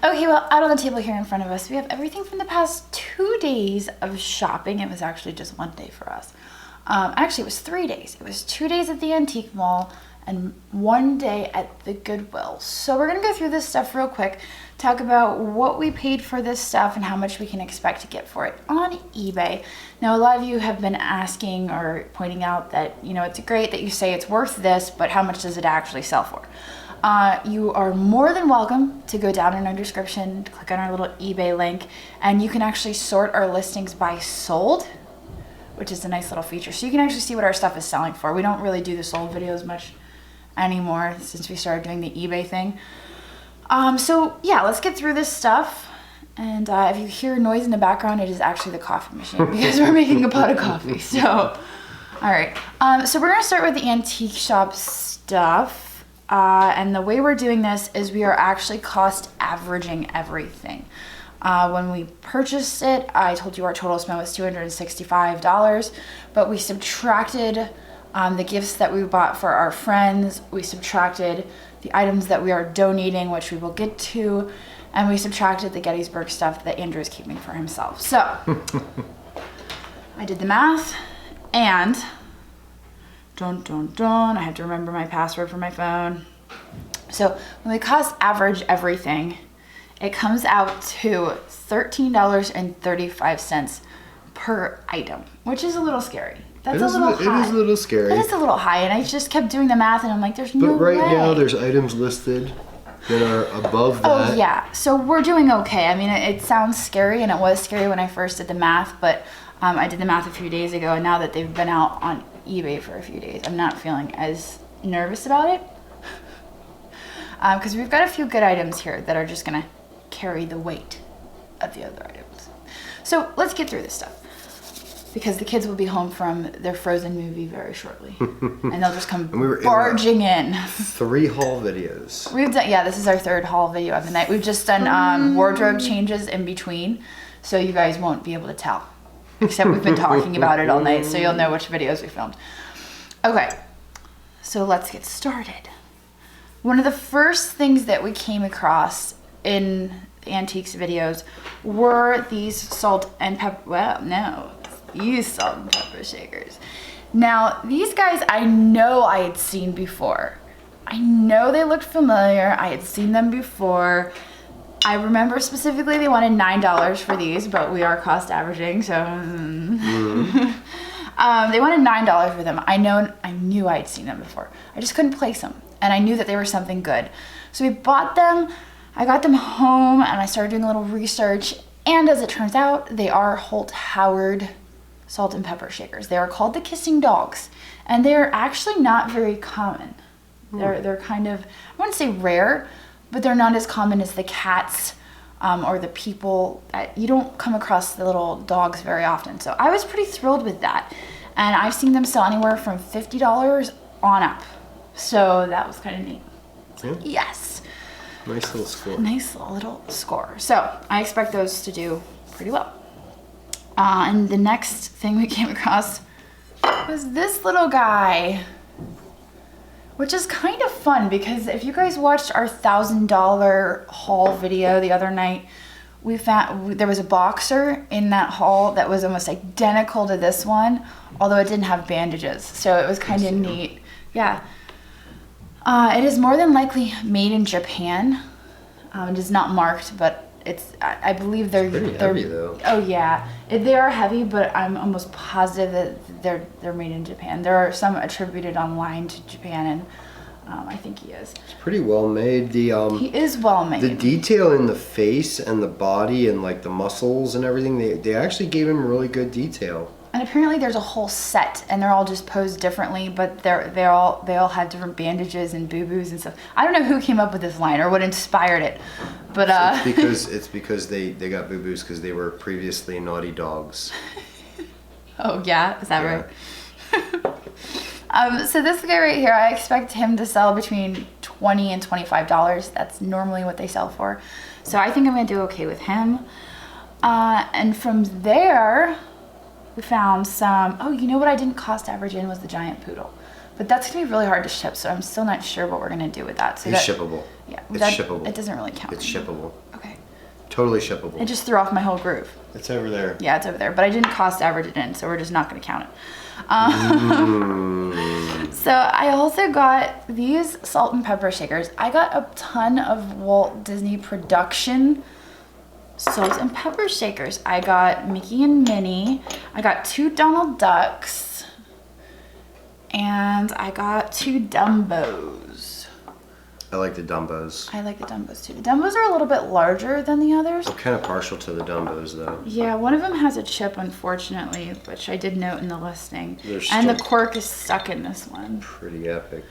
Okay, well, out on the table here in front of us, we have everything from the past 2 days of shopping. It was actually just 1 day for us. Actually, it was 3 days. It was 2 days at the antique mall and 1 day at the Goodwill. So we're gonna go through this stuff real quick, talk about what we paid for this stuff and how much we can expect to get for it on eBay. Now, a lot of you have been asking or pointing out that, you know, it's great that you say it's worth this, but how much does it actually sell for? You are more than welcome to go down in our description, click on our little eBay link, and you can actually sort our listings by sold, which is a nice little feature. So you can actually see what our stuff is selling for. We don't really do the sold videos much anymore since we started doing the eBay thing. So yeah, let's get through this stuff. And if you hear noise in the background, it is actually the coffee machine because we're making a pot of coffee. So, all right. So we're gonna start with the antique shop stuff. And the way we're doing this is we are actually cost averaging everything. When we purchased it, I told you our total spend was $265, but we subtracted the gifts that we bought for our friends, we subtracted the items that we are donating, which we will get to, and we subtracted the Gettysburg stuff that Andrew is keeping for himself. So, I did the math, and I have to remember my password for my phone. So when we cost average everything, it comes out to $13.35 per item, which is a little scary. That's a little high. It is a little scary. It is a little high, and I just kept doing the math, and I'm like, there's no way. But right now, there's items listed that are above that. Oh yeah, so we're doing okay. I mean, it sounds scary, and it was scary when I first did the math, but I did the math a few days ago, and now that they've been out on eBay for a few days, I'm not feeling as nervous about it. Because we've got a few good items here that are just gonna carry the weight of the other items. So let's get through this stuff, because the kids will be home from their Frozen movie very shortly, and they'll just come barging in. 3 haul videos. We've done, yeah, this is our 3rd haul video of the night. We've just done wardrobe changes in between, so you guys won't be able to tell. Except we've been talking about it all night, so you'll know which videos we filmed. Okay, so let's get started. One of the first things that we came across in the antiques videos were these salt and pepper, these salt and pepper shakers. Now, these guys I know I had seen before. I know they looked familiar. I had seen them before. I remember specifically they wanted $9 for these, but we are cost averaging, so they wanted $9 for them. I knew I'd seen them before. I just couldn't place them, and I knew that they were something good. So we bought them. I got them home, and I started doing a little research. And as it turns out, they are Holt Howard salt and pepper shakers. They are called the Kissing Dogs, and they're actually not very common. They're kind of, I wouldn't say rare, but they're not as common as the cats or the people. You don't come across the little dogs very often. So I was pretty thrilled with that. And I've seen them sell anywhere from $50 on up. So that was kind of neat. Yeah. Yes. Nice little score. Nice little score. So I expect those to do pretty well. And the next thing we came across was this little guy, which is kind of fun because if you guys watched our $1,000 haul video the other night, we found there was a boxer in that haul that was almost identical to this one, although it didn't have bandages. So it was kind of neat. Yeah. It is more than likely made in Japan. It is not marked, but I believe they're pretty heavy though. Oh yeah, they are heavy, but I'm almost positive that they're made in Japan. There are some attributed online to Japan, and I think he is. It's pretty well made. He is well made. The detail in the face and the body and like the muscles and everything, they actually gave him really good detail. And apparently there's a whole set, and they're all just posed differently, but they all have different bandages and boo-boos and stuff. I don't know who came up with this line or what inspired it, but it's because they got boo-boos because they were previously naughty dogs. Oh yeah, is that right? So this guy right here, I expect him to sell between $20 and $25. That's normally what they sell for. So I think I'm gonna do okay with him. And from there, we found some, oh, you know what I didn't cost average in was the giant poodle. But that's gonna be really hard to ship, so I'm still not sure what we're gonna do with that. So It's shippable. Yeah, It's shippable. It doesn't really count. It's shippable. Okay. Totally shippable. It just threw off my whole groove. It's over there. Yeah, it's over there, but I didn't cost average it in, so we're just not gonna count it. So I also got these salt and pepper shakers. I got a ton of Walt Disney production salt and pepper shakers. I got Mickey and Minnie. I got 2 Donald Ducks. And I got 2 Dumbos. I like the Dumbos. I like the Dumbos too. The Dumbos are a little bit larger than the others. I'm kind of partial to the Dumbos though. Yeah, one of them has a chip, unfortunately, which I did note in the listing. They're And the stuck. cork is stuck in this one. Pretty epic.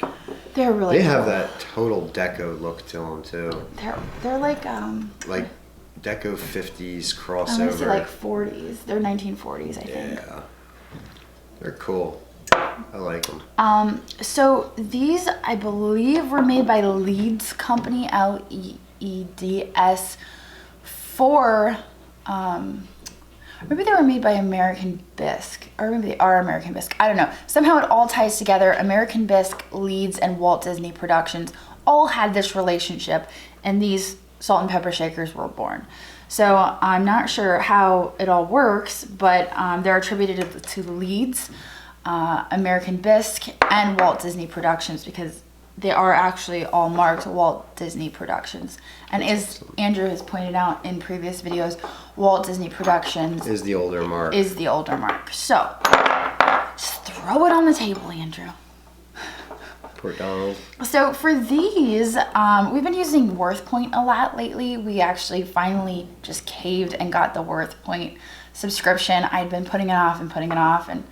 They're really They have cool. that total deco look to them too. They're like Like deco 50s I want to say crossover. like 40s. They're 1940s, I think. Yeah. They're cool. I like them. So these, I believe, were made by Leeds Company, Leeds, for, maybe they were made by American Bisque, or maybe they are American Bisque. I don't know. Somehow it all ties together. American Bisque, Leeds, and Walt Disney Productions all had this relationship, and these salt and pepper shakers were born. So I'm not sure how it all works, but they're attributed to Leeds, American Bisque, and Walt Disney Productions, because they are actually all marked Walt Disney Productions. And as Andrew has pointed out in previous videos, Walt Disney Productions Is the older mark. is the older mark. So just throw it on the table, Andrew. Poor Donald. So for these, we've been using WorthPoint a lot lately. We actually finally just caved and got the WorthPoint subscription. I'd been putting it off, and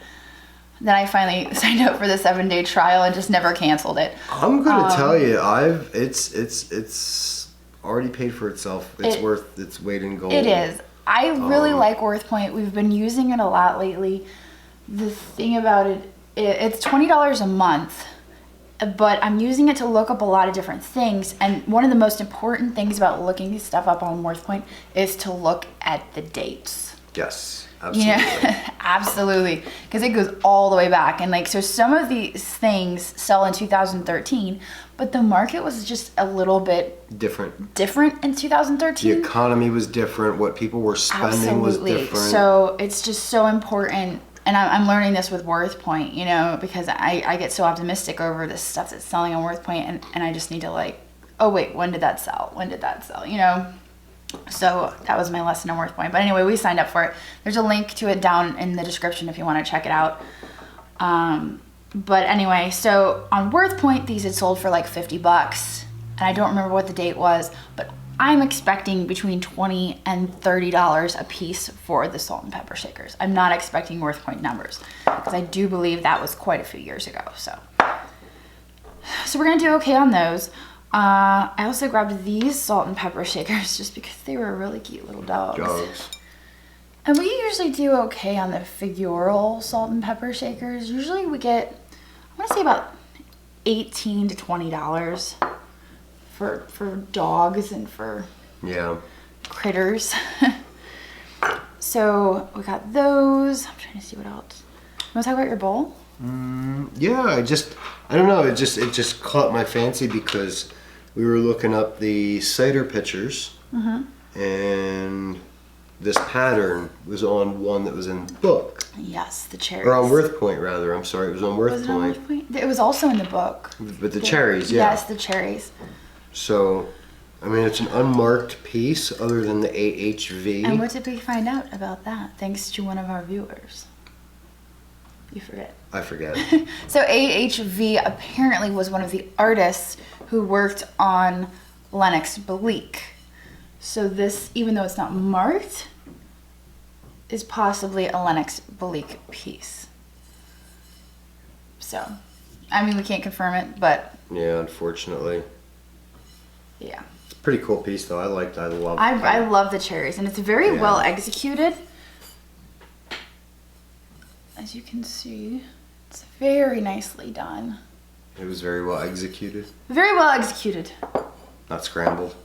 then I finally signed up for the 7-day trial and just never canceled it. I'm gonna tell you, it's already paid for itself. It's worth its weight in gold. It is. I really like WorthPoint. We've been using it a lot lately. The thing about it, it's $20 a month, but I'm using it to look up a lot of different things. And one of the most important things about looking stuff up on WorthPoint is to look at the dates. Yes, absolutely. Yeah, absolutely. Because it goes all the way back. And like, so some of these things sell in 2013, but the market was just a little bit Different. in 2013. The economy was different. What people were spending was different. So it's just so important. And I'm learning this with WorthPoint, you know, because I get so optimistic over this stuff that's selling on WorthPoint, and I just need to like, oh wait, when did that sell? You know? So that was my lesson on WorthPoint. But anyway, we signed up for it. There's a link to it down in the description if you want to check it out. But anyway, so on WorthPoint, these had sold for like $50, and I don't remember what the date was, but I'm expecting between $20 and $30 a piece for the salt and pepper shakers. I'm not expecting WorthPoint numbers, because I do believe that was quite a few years ago. So we're gonna do okay on those. I also grabbed these salt and pepper shakers just because they were really cute little dogs. And we usually do okay on the figural salt and pepper shakers. Usually we get, I want to say about $18 to $20 for dogs and for critters. So we got those. I'm trying to see what else. You want to talk about your bowl? Yeah, I don't know. It just caught my fancy because we were looking up the cider pitchers, and this pattern was on one that was in the book. Yes, the cherries. Or on WorthPoint, rather. I'm sorry, it was on Was it on WorthPoint. WorthPoint? It was also in the book. But the cherries, yeah. Yes, the cherries. So, I mean, it's an unmarked piece other than the AHV. And what did we find out about that? Thanks to one of our viewers. You forget. I forget. So AHV apparently was one of the artists who worked on Lennox Bleak. So this, even though it's not marked, is possibly a Lennox Bleak piece. So, I mean, we can't confirm it, but Yeah, unfortunately. yeah. It's a pretty cool piece, though. I love I love the cherries, and it's very well executed. As you can see, it's very nicely done. It was very well executed. Very well executed. Not scrambled.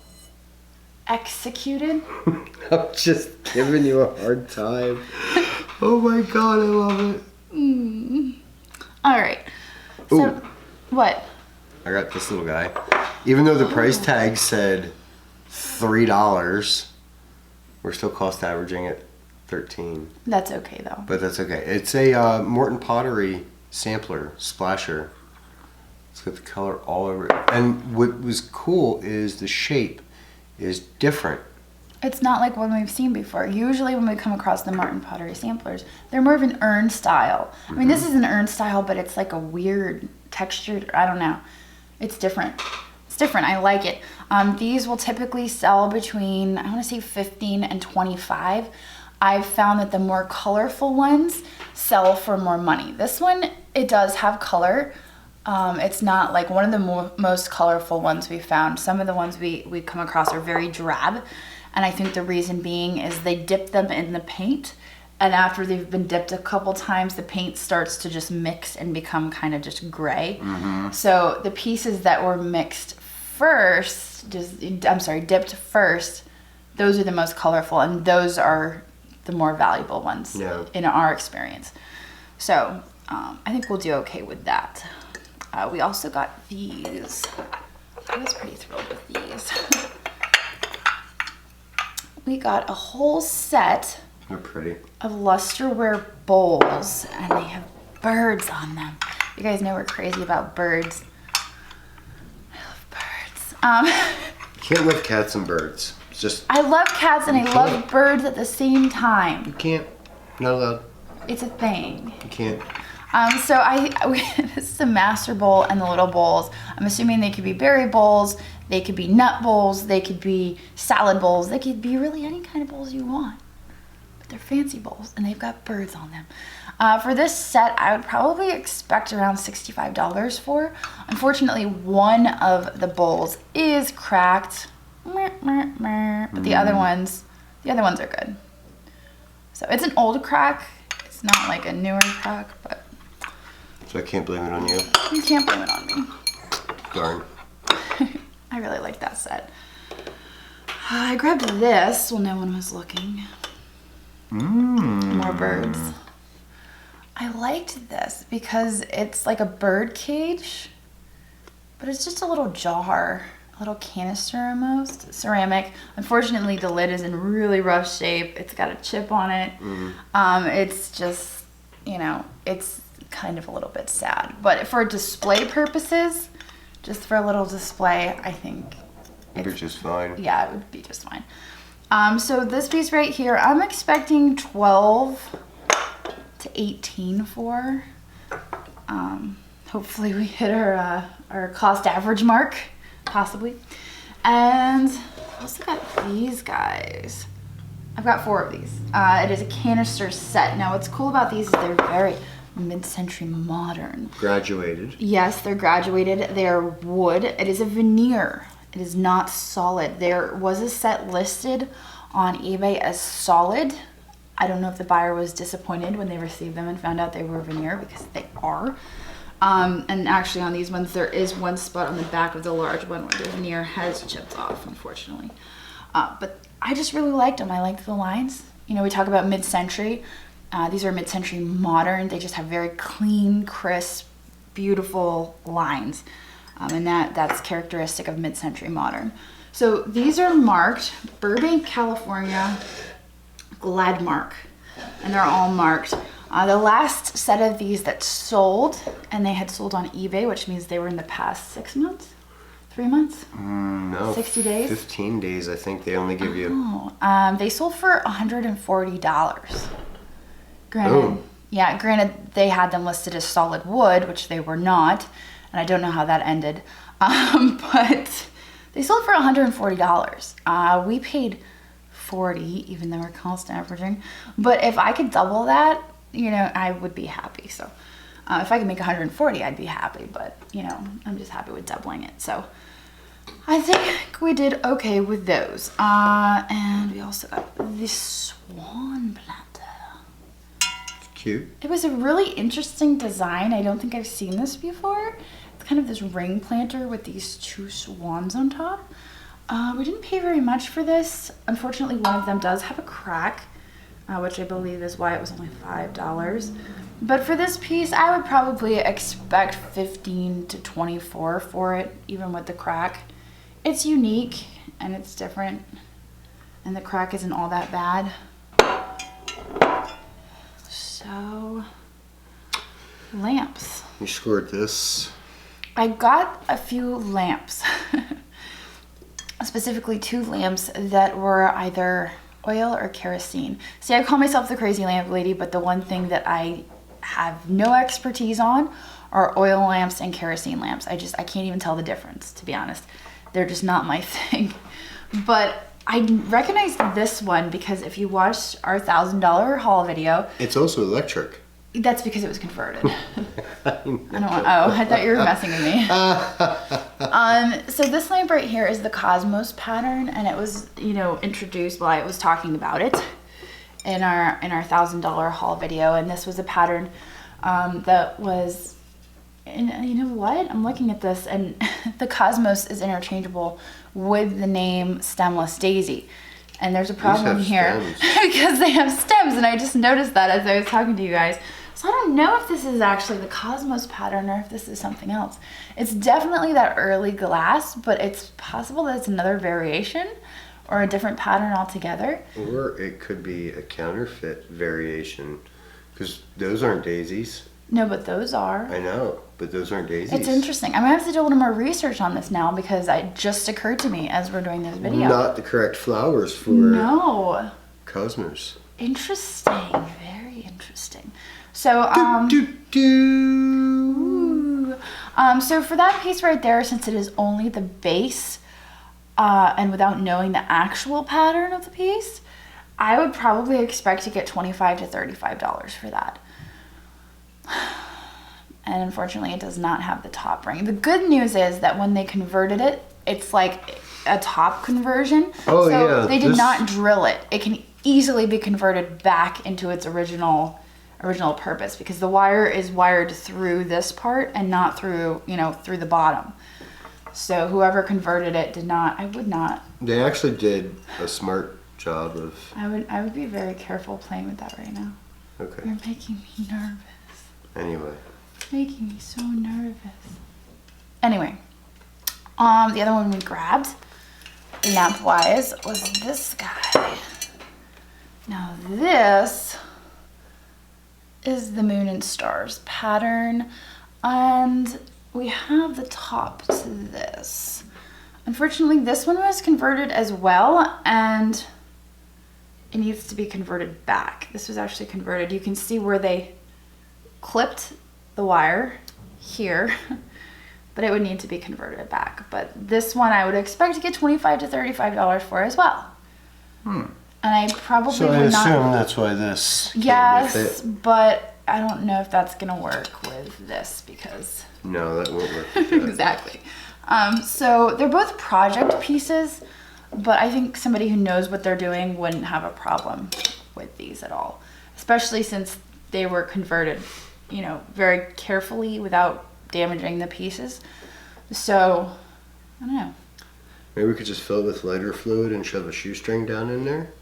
Executed? I'm just giving you a hard time. Oh my god, I love it. All right. Ooh. So, what? I got this little guy. Even though the price tag said $3, we're still cost averaging at $13. That's okay though. But that's okay. It's a Morton Pottery sampler, splasher. It's got the color all over it. And what was cool is the shape is different. It's not like one we've seen before. Usually when we come across the Morton Pottery samplers, they're more of an urn style. I mean, this is an urn style, but it's like a weird textured, I don't know. It's different. It's different. I like it. These will typically sell between, I want to say 15 and 25. I've found that the more colorful ones sell for more money. This one, it does have color. It's not like one of the most colorful ones we found. Some of the ones we come across are very drab. And I think the reason being is they dip them in the paint. And after they've been dipped a couple times, the paint starts to just mix and become kind of just gray. So the pieces that were mixed first, dipped first, those are the most colorful. And those are the more valuable ones in our experience. So I think we'll do okay with that. We also got these. I was pretty thrilled with these. We got a whole set They're pretty. of lusterware bowls, and they have birds on them. You guys know we're crazy about birds. I love birds. Can't live cats and birds. It's just I love cats and I love birds at the same time. you can't. Not allowed. It's a thing. You can't. So this is the master bowl and the little bowls. I'm assuming they could be berry bowls, they could be nut bowls, they could be salad bowls, they could be really any kind of bowls you want. But they're fancy bowls and they've got birds on them. For this set, I would probably expect around $65 for. Unfortunately, one of the bowls is cracked, but the other ones are good. So it's an old crack. It's not like a newer crack, but. So I can't blame it on you. You can't blame it on me. Darn. I really like that set. I grabbed this when no one was looking. More birds. I liked this because it's like a bird cage, but it's just a little jar, a little canister almost, ceramic. Unfortunately, the lid is in really rough shape. It's got a chip on it. It's just, it's kind of a little bit sad. But for display purposes, just for a little display, I think You're just fine. yeah, it would be just fine. So this piece right here, I'm expecting 12 to 18 for. Hopefully we hit our cost average mark, possibly. And I also got these guys. I've got 4 of these. It is a canister set. Now what's cool about these is they're very mid-century modern. Graduated. Yes, they're graduated. They're wood. It is a veneer. It is not solid. There was a set listed on eBay as solid. I don't know if the buyer was disappointed when they received them and found out they were veneer, because they are. And actually on these ones, there is one spot on the back of the large one where the veneer has chipped off, unfortunately. But I just really liked them. I liked the lines. We talk about mid-century. These are mid-century modern. They just have very clean, crisp, beautiful lines. And that's characteristic of mid-century modern. So these are marked Burbank, California, Gladmark, and they're all marked. The last set of these that sold, and they had sold on eBay, which means they were in the past 6 months, 3 months, No. 60 days, 15 days. I think they only give you. Oh, they sold for $140. Granted, they had them listed as solid wood, which they were not, and I don't know how that ended. But they sold for $140. We paid $40, even though we're cost averaging. But if I could double that, I would be happy. So if I could make $140, I'd be happy. But I'm just happy with doubling it. So I think we did okay with those. And we also got this swan planter. Cute. It was a really interesting design. I don't think I've seen this before. It's kind of this ring planter with these 2 swans on top. We didn't pay very much for this. Unfortunately, one of them does have a crack. which I believe is why it was only $5. But for this piece, I would probably expect 15 to 24 for it, even with the crack. It's unique and it's different, and the crack isn't all that bad. So, lamps. You scored this. I got a few lamps, specifically 2 lamps that were either oil or kerosene. See, I call myself the crazy lamp lady, but the one thing that I have no expertise on are oil lamps and kerosene lamps. I can't even tell the difference, to be honest. They're just not my thing. But I recognized this one because if you watched our $1,000 haul video, It's also electric. that's because it was converted. I thought you were messing with me. So this lamp right here is the Cosmos pattern, and it was, introduced while I was talking about it in our $1,000 haul video. And this was a pattern that was, and you know what? I'm looking at this, and the Cosmos is interchangeable with the name Stemless Daisy. And there's a problem here because they have stems, and I just noticed that as I was talking to you guys. So I don't know if this is actually the Cosmos pattern or if this is something else. It's definitely that early glass, but it's possible that it's another variation or a different pattern altogether. Or it could be a counterfeit variation, because those aren't daisies. No, but those are. I know, but those aren't daisies. It's interesting. I'm gonna have to do a little more research on this now because it just occurred to me as we're doing this video. Not the correct flowers for Cosmos. Interesting. Very interesting. So, so for that piece right there, since it is only the base, and without knowing the actual pattern of the piece, I would probably expect to get $25 to $35 for that. And unfortunately, it does not have the top ring. The good news is that when they converted it, it's like a top conversion. Oh, so yeah. They did not drill it. It can easily be converted back into its original purpose because the wire is wired through this part and not through, through the bottom. So whoever converted it did not, I would not. They actually did a smart job of... I would be very careful playing with that right now. Okay. You're making me nervous. Anyway. Making me so nervous. Anyway, the other one we grabbed, lamp-wise, was this guy. Now this is the Moon and Stars pattern, and we have the top to this. Unfortunately, this one was converted as well, and it needs to be converted back. This was actually converted. You can see where they clipped the wire here, but it would need to be converted back. But this one I would expect to get $25 to $35 for as well. And I probably So I assume that's why this came with it. But I don't know if that's gonna work with this because... No, that won't work with that. Exactly. So they're both project pieces, but I think somebody who knows what they're doing wouldn't have a problem with these at all, especially since they were converted, very carefully without damaging the pieces. So, I don't know. Maybe we could just fill it with lighter fluid and shove a shoestring down in there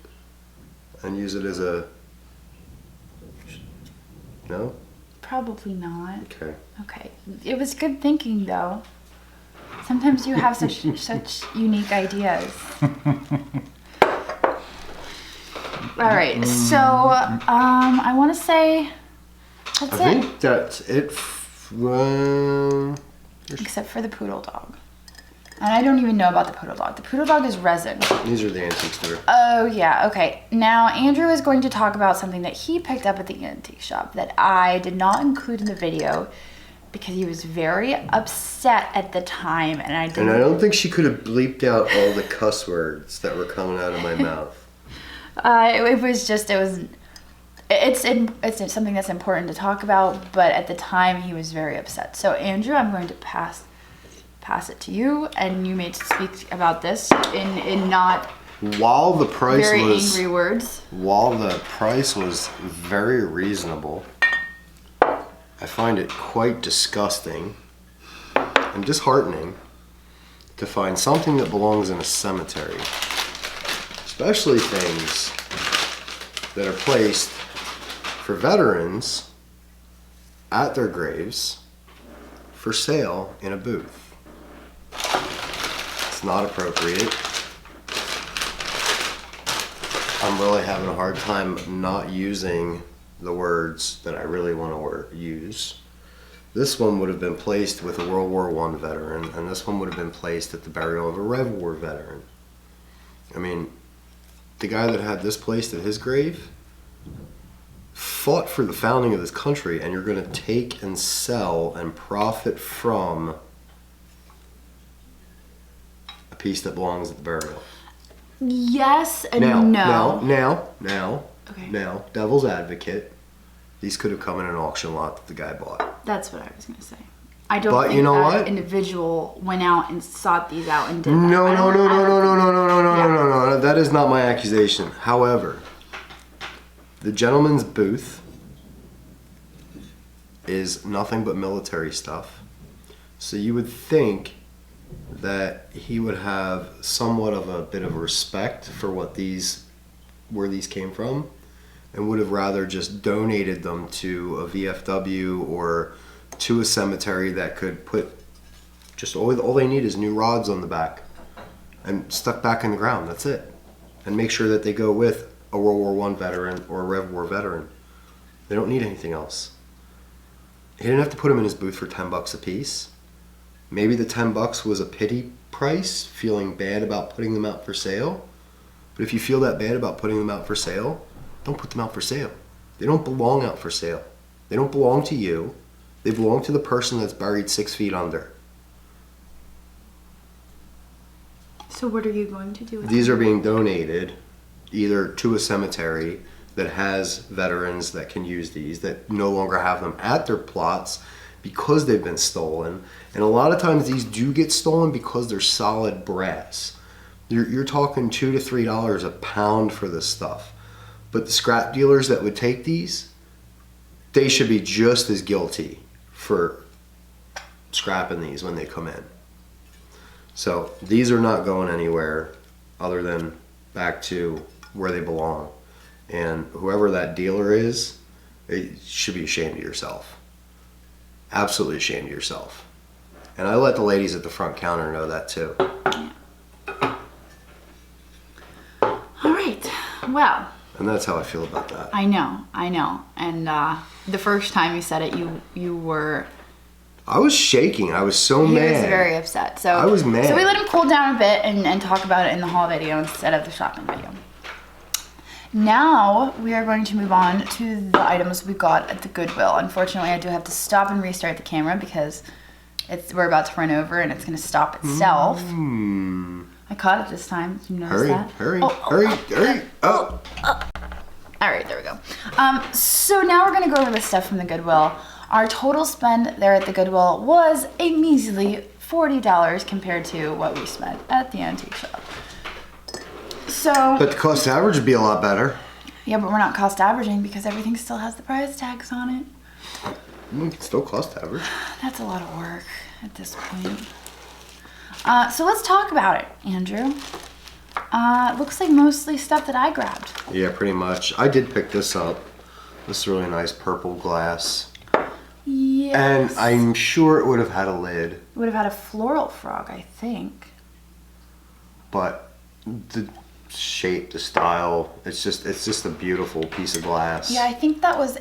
and use it as a... No? Probably not. Okay. Okay. It was good thinking, though. Sometimes you have such unique ideas. All right. So, I want to say that's I it. think that's it. Except for the poodle dog. And I don't even know about the poodle dog. The poodle dog is resin. These are the antique store. Oh, yeah. Okay. Now, Andrew is going to talk about something that he picked up at the antique shop that I did not include in the video because he was very upset at the time, and I didn't. And I don't think she could have bleeped out all the cuss words that were coming out of my mouth. It's something that's important to talk about, but at the time he was very upset. So Andrew, I'm going to pass it to you, and you may speak about this in not While the price very was angry words. While the price was very reasonable, I find it quite disgusting and disheartening to find something that belongs in a cemetery, especially things that are placed for veterans at their graves for sale in a booth. It's not appropriate. I'm really having a hard time not using the words that I really want to use. This one would have been placed with a World War I veteran, and this one would have been placed at the burial of a Rev War veteran. I mean, the guy that had this placed at his grave fought for the founding of this country, and you're going to take and sell and profit from a piece that belongs at the burial. Yes and Now, no. Okay. Now, devil's advocate, these could have come in an auction lot that the guy bought. That's what I was going to say. I don't But think you know that what? individual went out and sought these out and did that. No. Yeah. That is not my accusation. However, the gentleman's booth is nothing but military stuff. So you would think that he would have somewhat of a bit of respect for where these came from, and would have rather just donated them to a VFW or to a cemetery that could put just all they need is new rods on the back and stuck back in the ground. That's it. And make sure that they go with a World War I veteran or a Rev War veteran. They don't need anything else. He didn't have to put them in his booth for $10 a piece. Maybe the $10 was a pity price, feeling bad about putting them out for sale. But if you feel that bad about putting them out for sale, don't put them out for sale. They don't belong out for sale. They don't belong to you. They belong to the person that's buried 6 feet under. So what are you going to do with These are being donated either to a cemetery that has veterans that can use these, that no longer have them at their plots because they've been stolen. And a lot of times these do get stolen because they're solid brass. You're talking $2 to $3 a pound for this stuff. But the scrap dealers that would take these, they should be just as guilty for scrapping these when they come in. So these are not going anywhere other than back to where they belong. And whoever that dealer is, you should be ashamed of yourself. Absolutely ashamed of yourself. And I let the ladies at the front counter know that too. All right. Well. And that's how I feel about that. I know. And the first time you said it, you were... I was shaking. I was so mad. He was very upset. So I was mad. So we let him cool down a bit and talk about it in the haul video instead of the shopping video. Now we are going to move on to the items we got at the Goodwill. Unfortunately, I do have to stop and restart the camera because we're about to run over and it's going to stop itself. I caught it this time. Did you notice that? Hurry. All right, there we go. So now we're going to go over the stuff from the Goodwill. Our total spend there at the Goodwill was a measly $40 compared to what we spent at the antique shop. So, But the cost average would be a lot better. Yeah, but we're not cost averaging because everything still has the price tags on it. It's still cost average. That's a lot of work at this point. So let's talk about it, Andrew. Looks like mostly stuff that I grabbed. Yeah, pretty much. I did pick this up. This is really nice purple glass. Yes. And I'm sure it would have had a lid. It would have had a floral frog, I think. But the shape, the style, it's just a beautiful piece of glass. Yeah, I think that was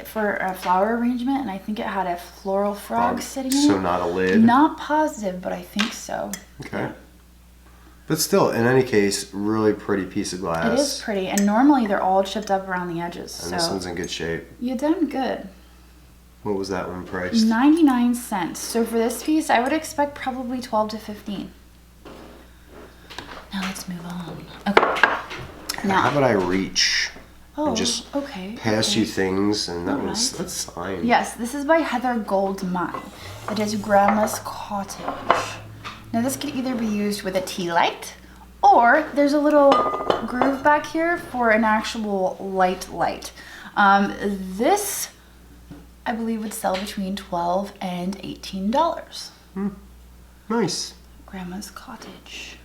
for a flower arrangement, and I think it had a floral frog sitting in it. So not a lid? Not positive, but I think so. Okay. Yeah. But still, in any case, really pretty piece of glass. It is pretty, and normally they're all chipped up around the edges. And this one's in good shape. You done good. What was that one priced? 99 cents. So for this piece, I would expect probably 12 to 15. Now let's move on. Okay. Now, how about I reach and just okay, pass okay. you things, and Alright. that's signed. Yes, this is by Heather Goldmine. It is Grandma's Cottage. Now this could either be used with a tea light, or there's a little groove back here for an actual light. This, I believe, would sell between $12 and $18. Nice. Grandma's Cottage.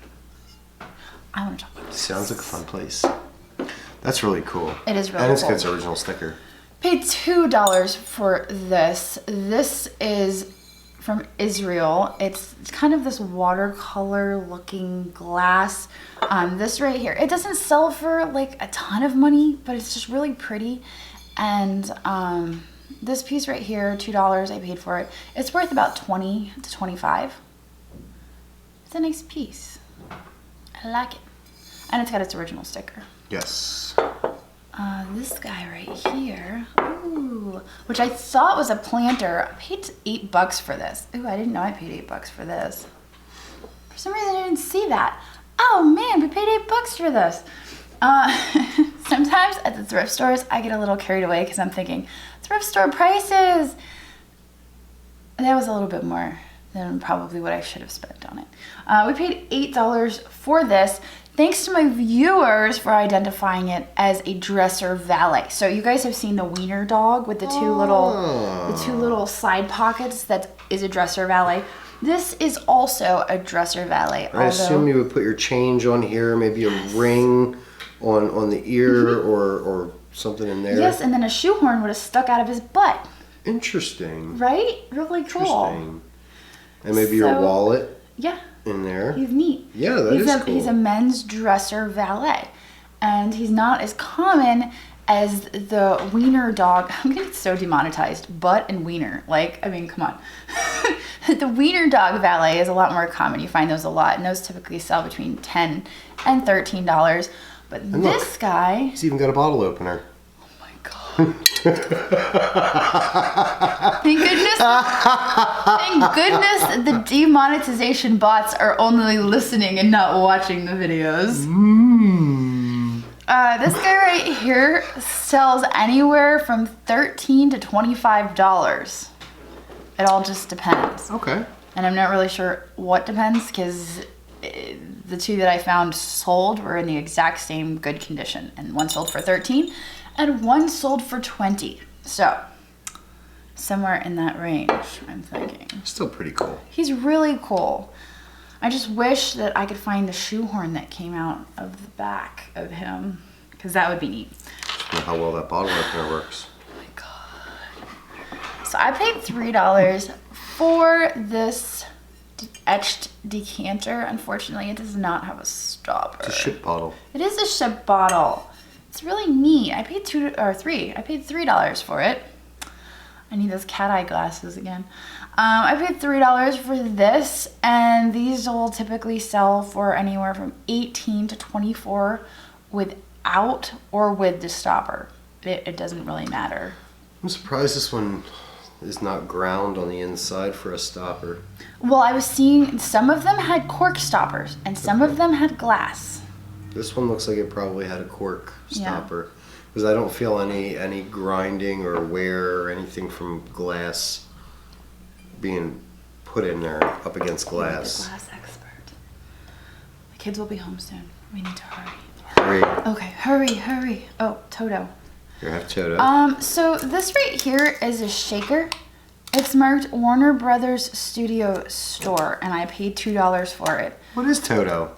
I want to talk about this. Sounds like a fun place. That's really cool. It is really cool. And it's cool. got its original sticker. Paid $2 for this. This is from Israel. It's kind of this watercolor looking glass. This right here, it doesn't sell for like a ton of money, but it's just really pretty. And this piece right here, $2, I paid for it. It's worth about 20 to 25. It's a nice piece. I like it. And it's got its original sticker. Yes. This guy right here, ooh, which I thought was a planter. I paid $8 for this. Ooh, I didn't know I paid $8 for this. For some reason, I didn't see that. Oh man, we paid $8 for this. Sometimes at the thrift stores, I get a little carried away because I'm thinking, thrift store prices. That was a little bit more than probably what I should have spent on it. We paid $8 for this. Thanks to my viewers for identifying it as a dresser valet. So you guys have seen the wiener dog with the two little side pockets. That is a dresser valet. This is also a dresser valet. I assume you would put your change on here, maybe a ring on the ear or something in there. Yes, and then a shoehorn would have stuck out of his butt. Interesting. Right? Really cool. Interesting. And maybe your wallet. Yeah. In there. He's neat. Yeah, that is cool. He's a men's dresser valet. And he's not as common as the wiener dog. I'm getting so demonetized. Butt and wiener. Like, I mean, come on. The wiener dog valet is a lot more common. You find those a lot. And those typically sell between $10 and $13. But and this guy... He's even got a bottle opener. Thank goodness the demonetization bots are only listening and not watching the videos. This guy right here sells anywhere from $13 to $25. It all just depends. Okay. And I'm not really sure what depends because the two that I found sold were in the exact same good condition. And one sold for $13 and one sold for $20. So, somewhere in that range, I'm thinking. Still pretty cool. He's really cool. I just wish that I could find the shoehorn that came out of the back of him, because that would be neat. I don't know how well that bottle opener works. Oh my god. So I paid $3 for this etched decanter. Unfortunately, it does not have a stopper. It's a ship bottle. It is a ship bottle. It's really neat. I paid $3 for it. I need those cat eye glasses again. I paid $3 for this, and these will typically sell for anywhere from $18 to $24 without or with the stopper. It doesn't really matter. I'm surprised this one is not ground on the inside for a stopper. Well, I was seeing some of them had cork stoppers, and some of them had glass. This one looks like it probably had a cork stopper. Because I don't feel any grinding or wear or anything from glass being put in there up against glass. The glass expert. The kids will be home soon. We need to hurry. Hurry. Okay, hurry. Oh, Toto. Here, have Toto. So this right here is a shaker. It's marked Warner Brothers Studio Store, and I paid $2 for it. What is Toto?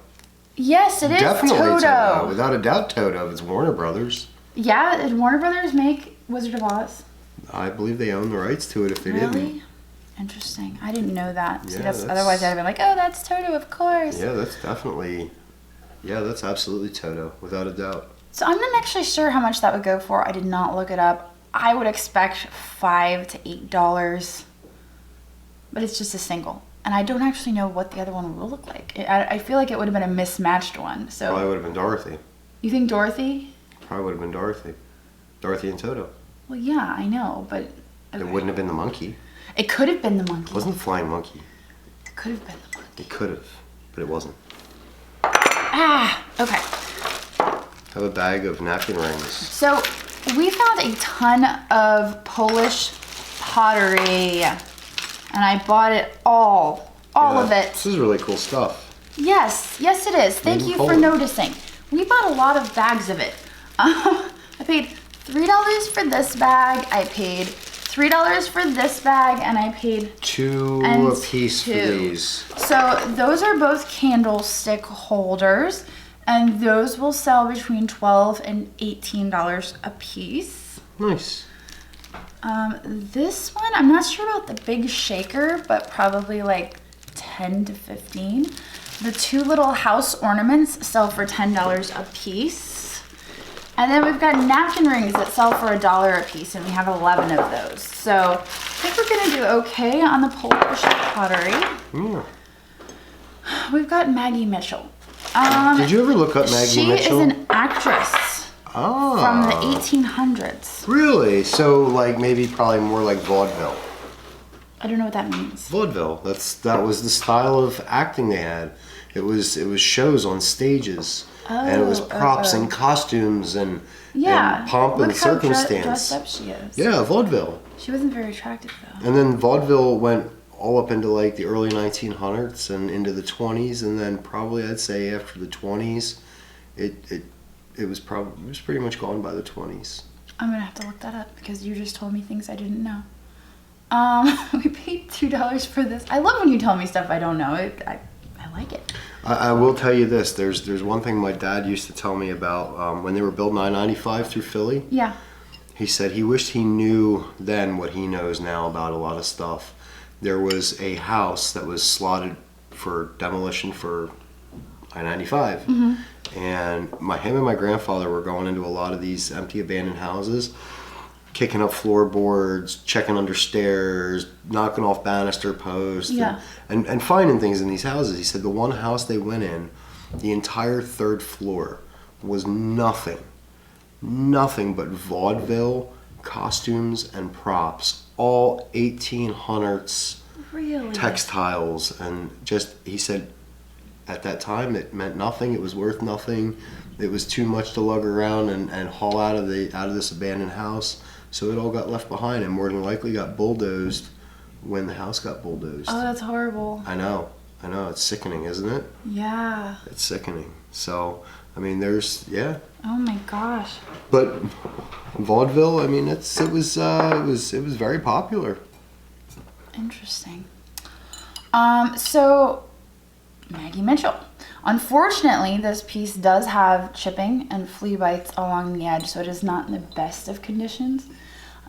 Yes, it is Definitely Toto. Without a doubt, Toto. It's Warner Brothers. Yeah, did Warner Brothers make Wizard of Oz? I believe they own the rights to it if they didn't. Really? Interesting. I didn't know that. Yeah, See, otherwise I'd have been like, oh, that's Toto, of course. Yeah, that's definitely... Yeah, that's absolutely Toto, without a doubt. So I'm not actually sure how much that would go for. I did not look it up. I would expect $5 to $8, but it's just a single. And I don't actually know what the other one will look like. I feel like it would have been a mismatched one. So Probably would have been Dorothy. You think Dorothy? Probably would have been Dorothy. Dorothy and Toto. Well, yeah, I know, but... Okay. It wouldn't have been the monkey. It could have been the monkey. It wasn't the flying monkey. It could have been the monkey. It could have, but it wasn't. Ah, okay. Have a bag of napkin rings. So we found a ton of Polish pottery, and I bought it all of it. This is really cool stuff. Yes, it is. Thank you for noticing. We bought a lot of bags of it. I paid $3 for this bag. I paid $3 for this bag, and I paid $2 a piece for these. So those are both candlestick holders. And those will sell between $12 and $18 a piece. Nice. This one, I'm not sure about the big shaker, but probably like 10 to 15. The two little house ornaments sell for $10 a piece. And then we've got napkin rings that sell for $1 a piece, and we have 11 of those. So I think we're gonna do okay on the Polish pottery. Yeah. We've got Maggie Mitchell. Did you ever look up Maggie Mitchell? She is an actress from the 1800s. Really? So like maybe probably more like vaudeville. I don't know what that means. Vaudeville. That was the style of acting they had. It was shows on stages, and it was props and costumes and pomp and circumstance. Dressed up she is. Yeah, vaudeville. She wasn't very attractive though. And then vaudeville went all up into like the early 1900s and into the 20s, and then probably I'd say after the 20s, it was pretty much gone by the 20s. I'm gonna have to look that up because you just told me things I didn't know. We paid $2 for this. I love when you tell me stuff I don't know. I like it. I will tell you this. There's one thing my dad used to tell me about when they were building I-95 through Philly. Yeah. He said he wished he knew then what he knows now about a lot of stuff. There was a house that was slotted for demolition for I-95. Mm-hmm. And him and my grandfather were going into a lot of these empty abandoned houses, kicking up floorboards, checking under stairs, knocking off banister posts, and finding things in these houses. He said the one house they went in, the entire third floor was nothing but vaudeville costumes and props, all 1800s textiles, and just, he said at that time it meant nothing, it was worth nothing, it was too much to lug around and haul out of this abandoned house. So it all got left behind and more than likely got bulldozed when the house got bulldozed. Oh, that's horrible. I know. It's sickening, isn't it? Yeah. It's sickening. So, I mean, Oh my gosh. But vaudeville, I mean, it was very popular. Interesting. So Maggie Mitchell. Unfortunately, this piece does have chipping and flea bites along the edge, so it is not in the best of conditions.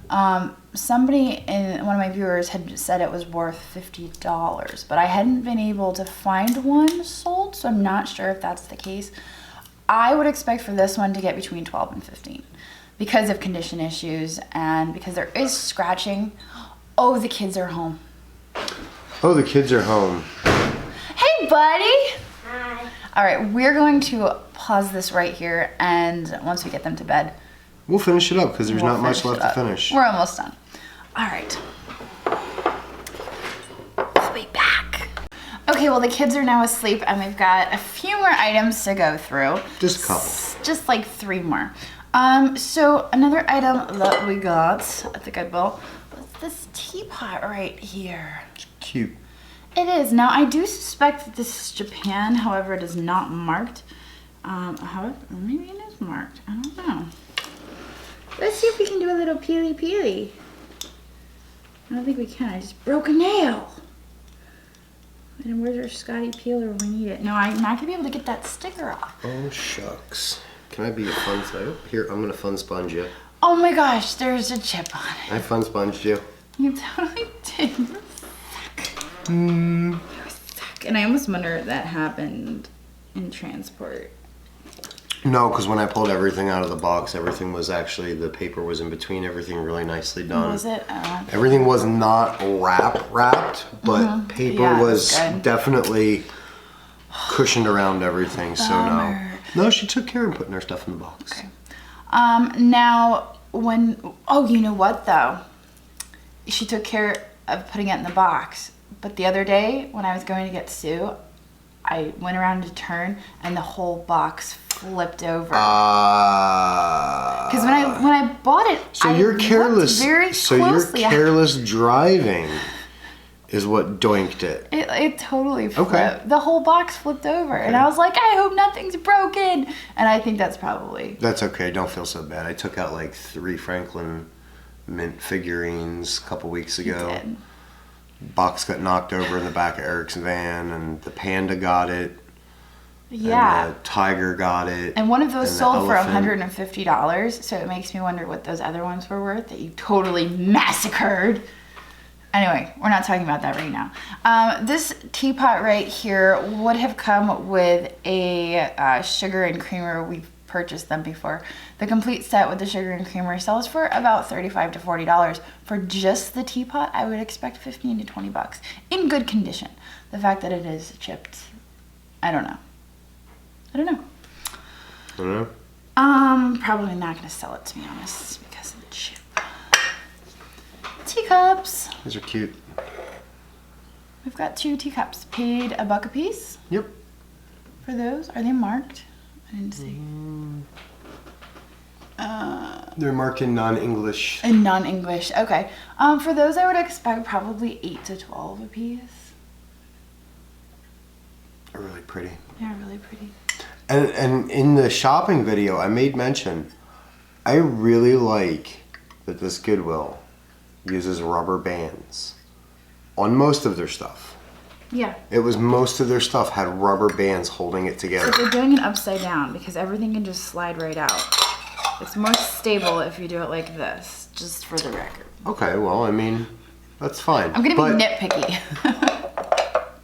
One of my viewers had said it was worth $50, but I hadn't been able to find one sold, so I'm not sure if that's the case. I would expect for this one to get between 12 and 15 because of condition issues and because there is scratching. Oh, the kids are home. Oh, the kids are home. Hey, buddy. Hi. All right, we're going to pause this right here, and once we get them to bed, we'll finish it up because there's not much left to finish. We're almost done. All right. We'll be back. Okay, well, the kids are now asleep, and we've got a few more items to go through. Just a couple. Just like 3 more. So another item that we got at the Goodwill was this teapot right here. It's cute. It is. Now, I do suspect that this is Japan, however, it is not marked. However, maybe it is marked. I don't know. Let's see if we can do a little peely. I don't think we can. I just broke a nail. And where's our Scotty peeler when we need it? No, I'm not going to be able to get that sticker off. Oh, shucks. Can I be a fun sponge? Here, I'm going to fun sponge you. Oh my gosh, there's a chip on it. I fun sponged you. You totally did. I was stuck. And I almost wonder if that happened in transport. No, because when I pulled everything out of the box, everything was actually, the paper was in between, everything really nicely done. Was it? Everything was not wrapped, but paper was definitely cushioned around everything, so no. No, she took care of putting her stuff in the box. Okay. Now, you know what though? She took care of putting it in the box. But the other day, when I was going to get Sue, I went around to turn, and the whole box flipped over. Because when I bought it, you're careless. Very closely. Your careless driving is what doinked it. It totally flipped. Okay. The whole box flipped over, and I was like, I hope nothing's broken. And I think that's probably. That's okay. Don't feel so bad. I took out like 3 Franklin Mint figurines a couple weeks ago. You did. Box got knocked over in the back of Eric's van, and the panda got it. Yeah. And the tiger got it. And one of those and the sold for elephant. $150, so it makes me wonder what those other ones were worth that you totally massacred. Anyway, we're not talking about that right now. This teapot right here would have come with a sugar and creamer. We've purchased them before. The complete set with the sugar and creamer sells for about $35 to $40. For just the teapot, I would expect 15 to 20 bucks in good condition. The fact that it is chipped, I don't know. I don't know. Probably not gonna sell it, to be honest, because of the chip. Teacups. These are cute. We've got 2 teacups. Paid $1 a piece. Yep. For those. Are they marked? I didn't see. They're marked in non-English. In non-English. Okay. For those, I would expect probably 8 to 12 a piece. They're really pretty. They're really pretty. And in the shopping video, I made mention, I really like that this Goodwill uses rubber bands on most of their stuff. Yeah. It was most of their stuff had rubber bands holding it together. So they're doing it upside down because everything can just slide right out. It's more stable if you do it like this, just for the record. Okay, well, I mean, that's fine. I'm gonna be nitpicky.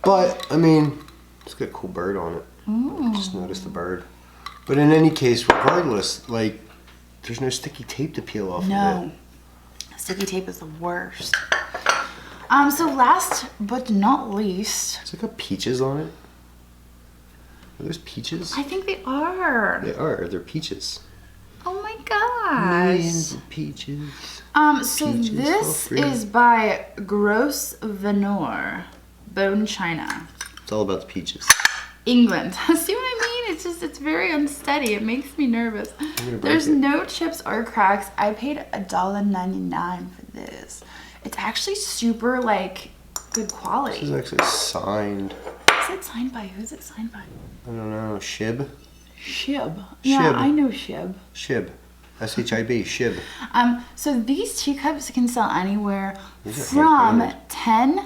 But, I mean, it's got a cool bird on it. Ooh. Just noticed the bird. But in any case, regardless, like, there's no sticky tape to peel off of it. Sticky tape is the worst. So last but not least, It's got peaches on it. Are those peaches? I think they are. They are. They're peaches. Oh my gosh. Millions of peaches. So Peaches this for free. is by Gros Venor, Bone China, It's all about the peaches. England. See what I mean? It's very unsteady. It makes me nervous. gonna break There's it. no chips or cracks. I paid $1.99 for this. It's actually super like good quality. This is actually signed. Is it signed by? Who's it signed by? I don't know. Shib? Shib. Yeah, Shib. I know Shib. Shib. S-H-I-B. Shib. So these teacups can sell anywhere These are from handmade. $10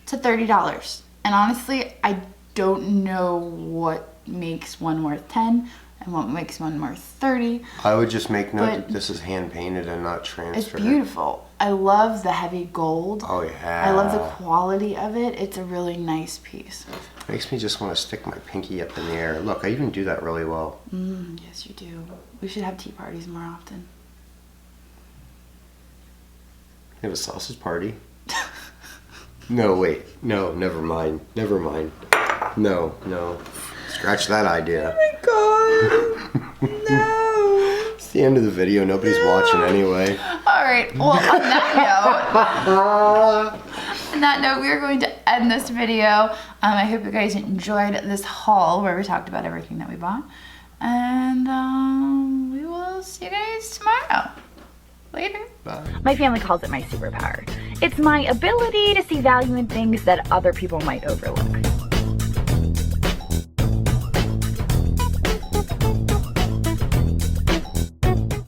to $30. And honestly, I don't know what makes one worth 10 and what makes one worth 30. I would just make note But- that this is hand painted and not It's transferred. beautiful. I love the heavy gold. Oh yeah. I love the quality of it. It's a really nice piece. Makes me just want to stick my pinky up in the air. Look, I even do that really well. Yes, you do. We should have tea parties more often. You have a sausage party? No, wait. No, never mind. Never mind. No. Scratch that idea. Oh my god. No. It's the end of the video. Nobody's watching anyway. All right. Well, on that note, we are going to end this video. I hope you guys enjoyed this haul where we talked about everything that we bought. And we will see you guys tomorrow. Later. Bye. My family calls it my superpower. It's my ability to see value in things that other people might overlook.